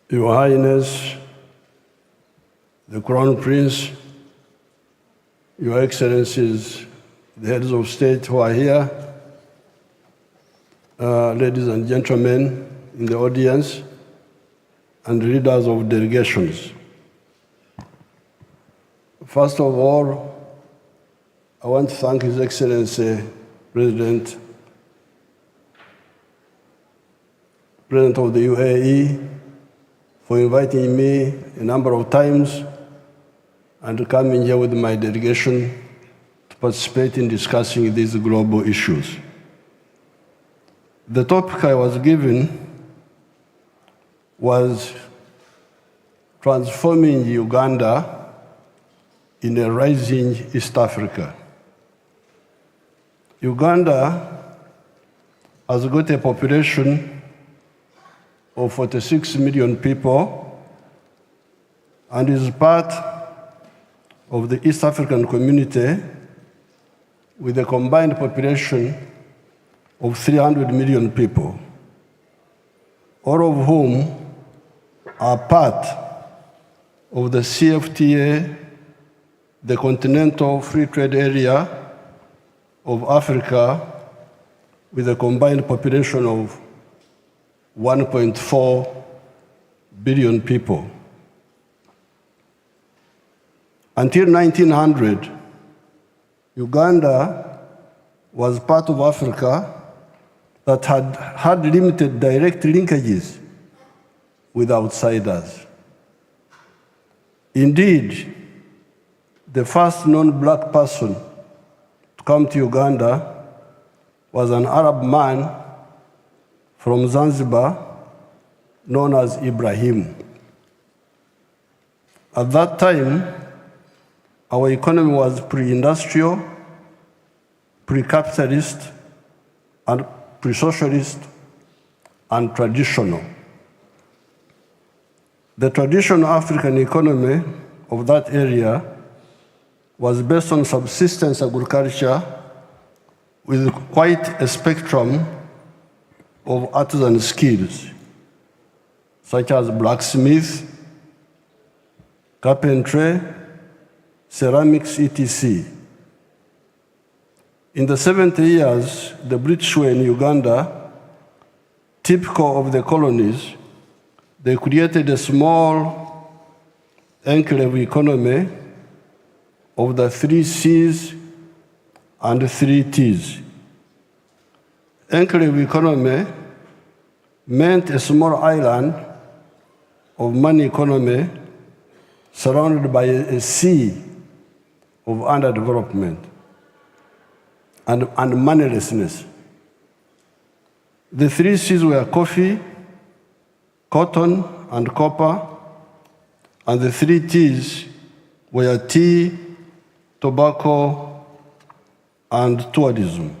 Your Highness, the Crown Prince, Your Excellencies, the heads of state who are here, ladies and gentlemen in the audience, and leaders of delegations. First of all, I want to thank His Excellency, President of the UAE, for inviting me a number of times and coming here with my delegation to participate in discussing these global issues. The topic I was given was transforming Uganda in a rising East Africa. Uganda has got a population of 46 million people and is part of the East African community with a combined population of 300 million people, all of whom are part of the CFTA, the Continental Free Trade Area of Africa, with a combined population of 1.4 billion people. Until 1900, Uganda was part of Africa that had limited direct linkages with outsiders. Indeed, the first non-black person to come to Uganda was an Arab man from Zanzibar known as Ibrahim. At that time, our economy was pre-industrial, pre-capitalist, and pre-socialist, and traditional. The traditional African economy of that area was based on subsistence agriculture with quite a spectrum of artisan skills, such as blacksmith, carpentry, ceramics, etc. In the 70 years the British were in Uganda, typical of the colonies, they created a small enclave economy of the 3 C's and 3 T's. Enclave economy meant a small island of money economy surrounded by a sea of underdevelopment and moneylessness. The 3 C's were coffee, cotton, and copper, and the 3 T's were tea, tobacco, and tourism.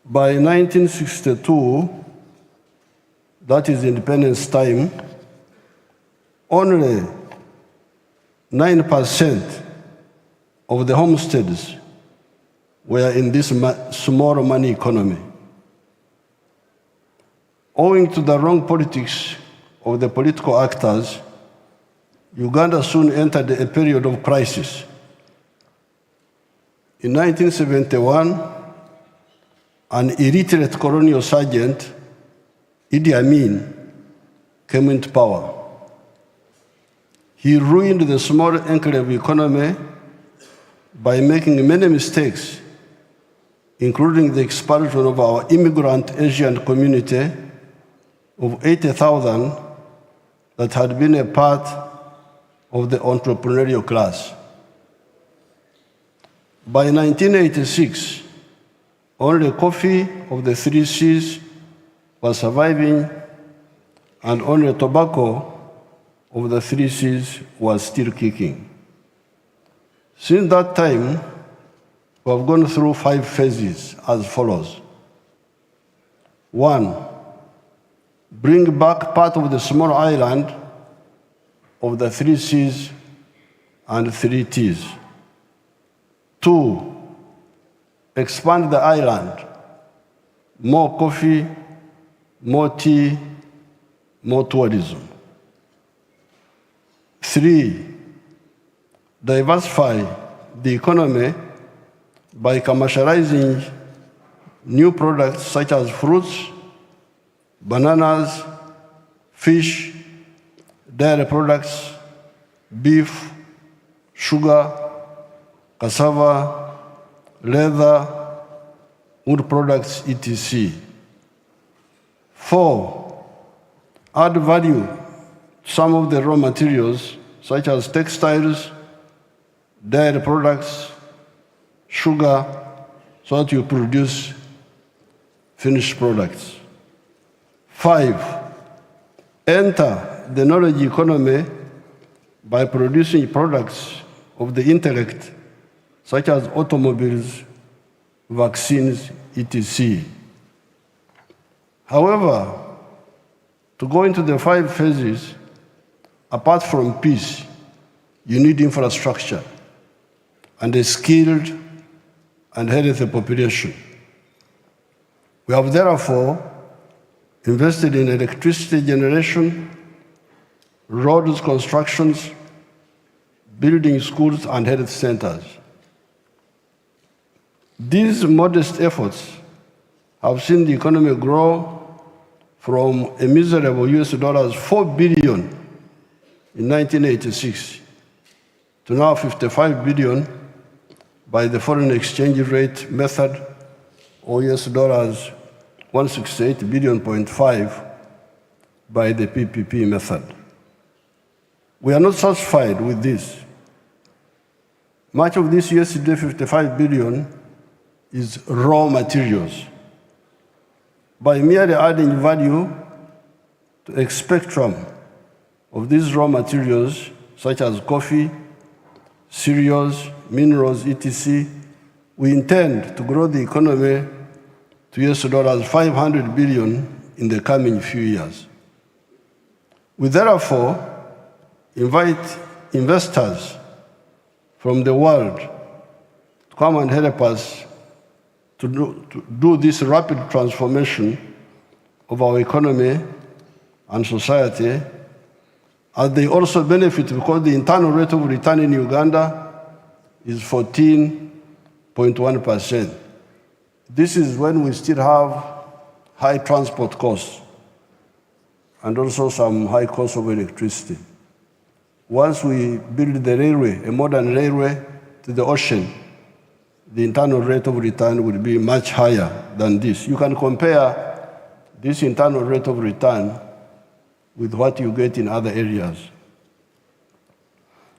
By 1962, that is independence time, only 9% of the homesteads were in this small money economy. Owing to the wrong politics of the political actors, Uganda soon entered a period of crisis. In 1971, an illiterate colonial sergeant, Idi Amin, came into power. He ruined the small enclave economy by making many mistakes, including the expulsion of our immigrant Asian community of 80,000 that had been a part of the entrepreneurial class. By 1986, only coffee of the 3 C's was surviving, and only tobacco of the 3 C's was still kicking. Since that time, we have gone through 5 phases as follows. 1, bring back part of the small island of the 3 C's and 3 T's. 2, expand the island, more coffee, more tea, more tourism. 3, diversify the economy by commercializing new products such as fruits, bananas, fish, dairy products, beef, sugar, cassava, leather, wood products, etc. 4, add value to some of the raw materials such as textiles, dairy products, sugar, so that you produce finished products. 5, enter the knowledge economy by producing products of the intellect, such as automobiles, vaccines, etc. However, to go into the 5 phases, apart from peace, you need infrastructure and a skilled and healthy population. We have therefore invested in electricity generation, roads constructions, building schools and health centers. These modest efforts have seen the economy grow from a miserable $4 billion in 1986 to now $55 billion by the foreign exchange rate method, or $168.5 billion by the PPP method. We are not satisfied with this. Much of this $55 billion is raw materials. By merely adding value to a spectrum of these raw materials, such as coffee, cereals, minerals, etc., we intend to grow the economy to $500 billion in the coming few years. We therefore invite investors from the world to come and help us to do this rapid transformation of our economy and society, as they also benefit because the internal rate of return in Uganda is 14.1%. This is when we still have high transport costs and also some high cost of electricity. Once we build the railway, a modern railway to the ocean, the internal rate of return will be much higher than this. You can compare this internal rate of return with what you get in other areas.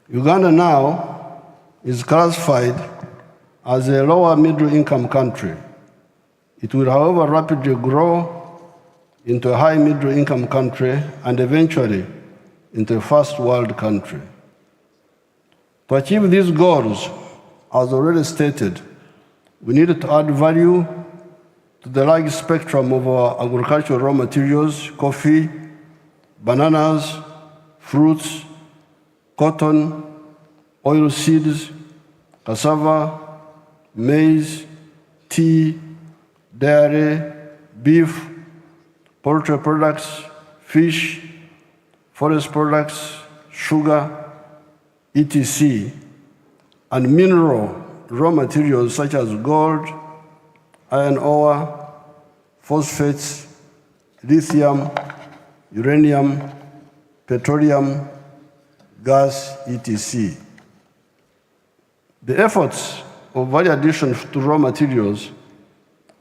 Uganda now is classified as a lower middle income country. It will, however, rapidly grow into a high middle income country and eventually into a first world country. To achieve these goals, as already stated, we needed to add value to the large spectrum of our agricultural raw materials: coffee, bananas, fruits, cotton, oil seeds, cassava, maize, tea, dairy, beef, poultry products, fish, forest products, sugar, etc., and mineral raw materials such as gold, iron ore, phosphates, lithium, uranium, petroleum, gas, etc. The efforts of value addition to raw materials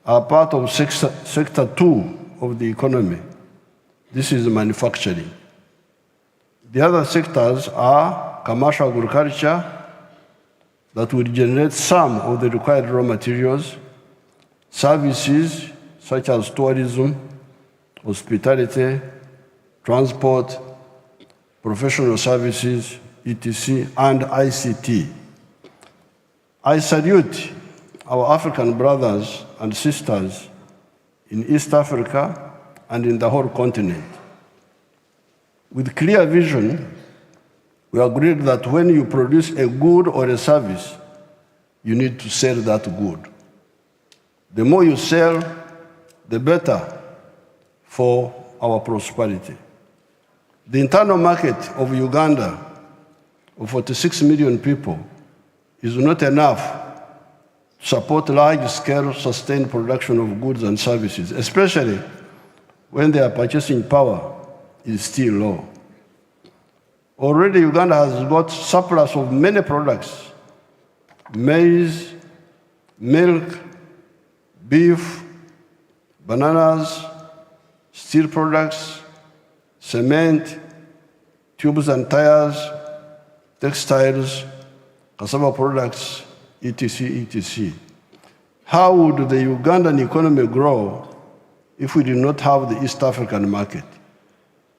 are part of sector 2 of the economy. This is manufacturing. The other sectors are commercial agriculture, that will generate some of the required raw materials, services such as tourism, hospitality, transport, professional services, etc., and ICT. I salute our African brothers and sisters in East Africa and in the whole continent. With clear vision, we agreed that when you produce a good or a service, you need to sell that good. The more you sell, the better for our prosperity. The internal market of Uganda, of 46 million people, is not enough to support large-scale sustained production of goods and services, especially when their purchasing power is still low. Already Uganda has got surplus of many products: maize, milk, beef, bananas, steel products, cement, tubes and tires, textiles, cassava products, etc., etc. How would the Ugandan economy grow if we did not have the East African market?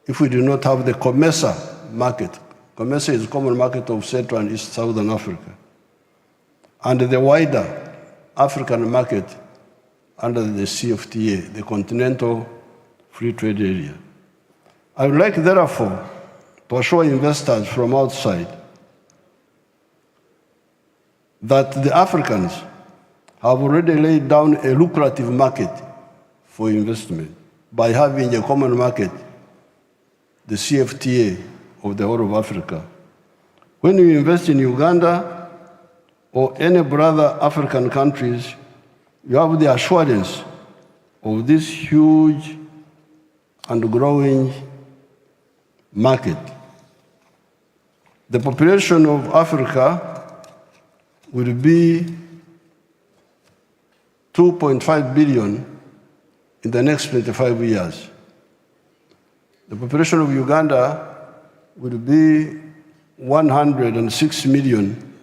If we did not have the COMESA market? COMESA is a common market of Central and East Southern Africa, and the wider African market under the CFTA, the Continental Free Trade Area. I would like, therefore, to assure investors from outside that the Africans have already laid down a lucrative market for investment by having a common market, the CFTA of the whole of Africa. When you invest in Uganda or any brother African countries, you have the assurance of this huge and growing market. The population of Africa will be 2.5 billion in the next 25 years. The population of Uganda will be 106 million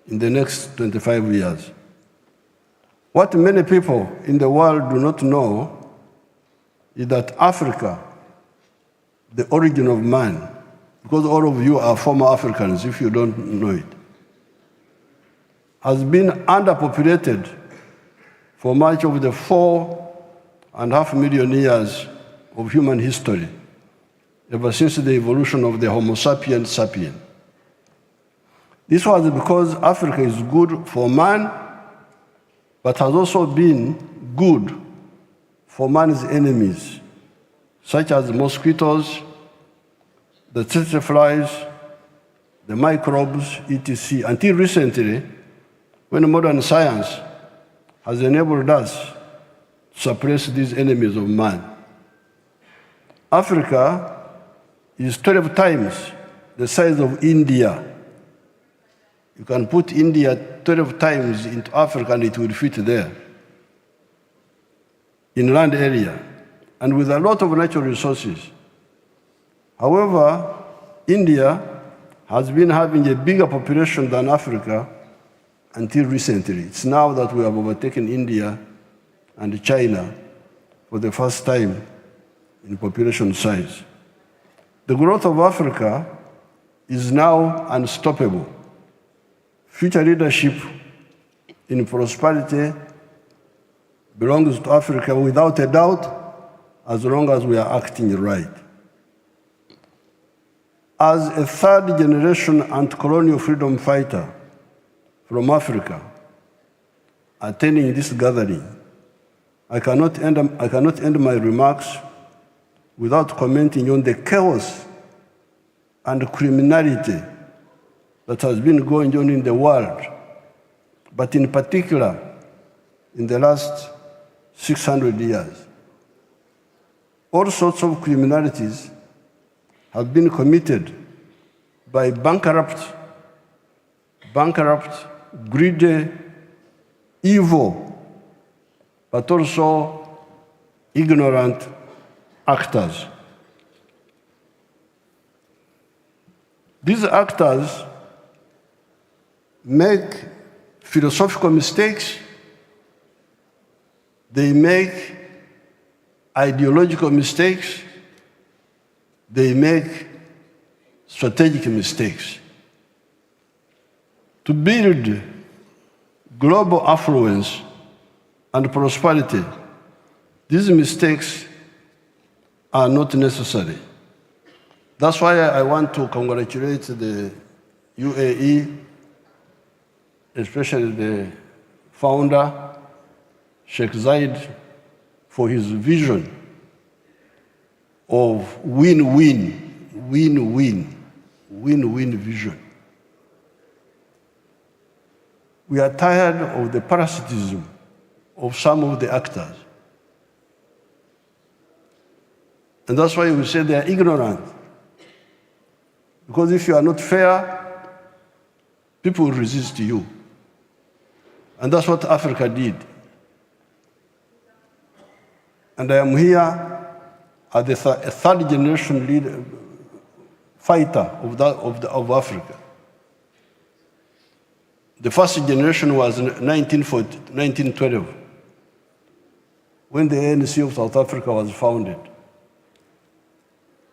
in the next 25 years. What many people in the world do not know is that Africa, the origin of man, because all of you are former Africans if you don't know it, has been underpopulated for much of the 4.5 million years of human history, ever since the evolution of the Homo sapiens sapien. This was because Africa is good for man, but has also been good for man's enemies, such as mosquitoes, the tsetse flies, the microbes, etc., until recently, when modern science has enabled us to suppress these enemies of man. Africa is 12 times the size of India. You can put India 12 times into Africa and it will fit there, in land area, and with a lot of natural resources. However, India has been having a bigger population than Africa until recently. It's now that we have overtaken India and China for the first time in population size. The growth of Africa is now unstoppable. Future leadership in prosperity belongs to Africa without a doubt, as long as we are acting right. As a third-generation anti-colonial freedom fighter from Africa, attending this gathering, I cannot end my remarks without commenting on the chaos and criminality that has been going on in the world, but in particular in the last 600 years. All sorts of criminalities have been committed by bankrupt, greedy, evil, but also ignorant actors. These actors make philosophical mistakes, they make ideological mistakes, they make strategic mistakes. To build global affluence and prosperity, these mistakes are not necessary. That's why I want to congratulate the UAE, especially the founder, Sheikh Zayed, for his vision of win-win, win-win, win-win vision. We are tired of the parasitism of some of the actors. And that's why we say they are ignorant. Because if you are not fair, people will resist you. And that's what Africa did. And I am here as a third generation leader, fighter of Africa. The first generation was in 1912, when the ANC of South Africa was founded,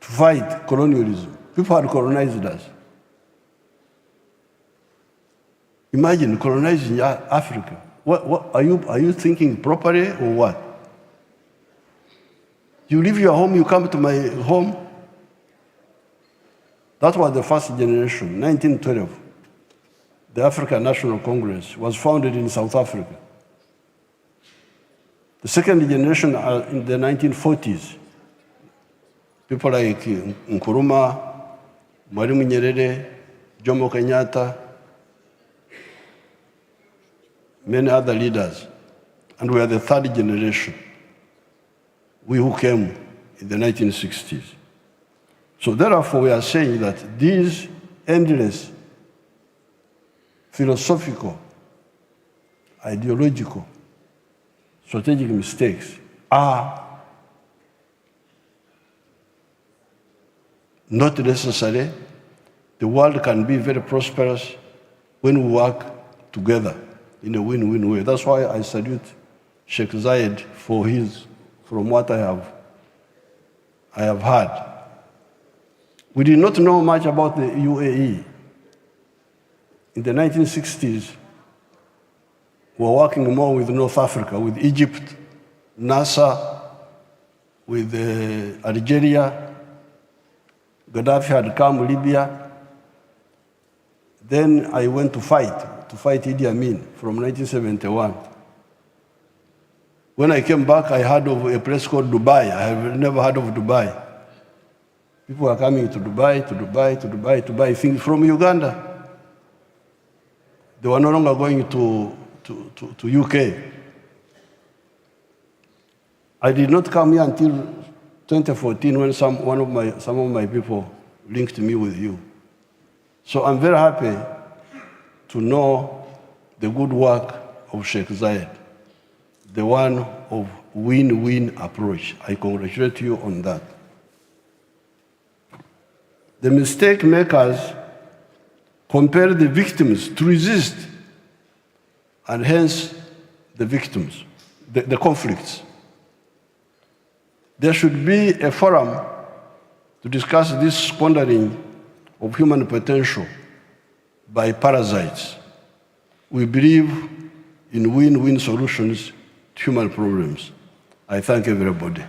to fight colonialism. People had colonized us. Imagine colonizing Africa. What are you thinking properly or what? You leave your home, you come to my home. That was the first generation, 1912. The African National Congress was founded in South Africa. The second generation in the 1940s. People like Nkrumah, Mwalimu Nyerere, Jomo Kenyatta, many other leaders. And we are the third generation, we who came in the 1960s. So therefore we are saying that these endless philosophical, ideological, strategic mistakes are not necessary. The world can be very prosperous when we work together in a win-win way. That's why I salute Sheikh Zayed for from what I have heard. We did not know much about the UAE. In the 1960s, we were working more with North Africa, with Egypt, Nasser, with Algeria. Gaddafi had come, Libya. Then I went to fight Idi Amin from 1971. When I came back, I heard of a place called Dubai. I have never heard of Dubai. People are coming to Dubai, to buy things from Uganda. They were no longer going to UK. I did not come here until 2014 when some of my people linked me with you. So I'm very happy to know the good work of Sheikh Zayed, the one of win-win approach. I congratulate you on that. The mistake makers compare the victims to resist, and hence the victims, the conflicts. There should be a forum to discuss this squandering of human potential by parasites. We believe in win-win solutions to human problems. I thank everybody.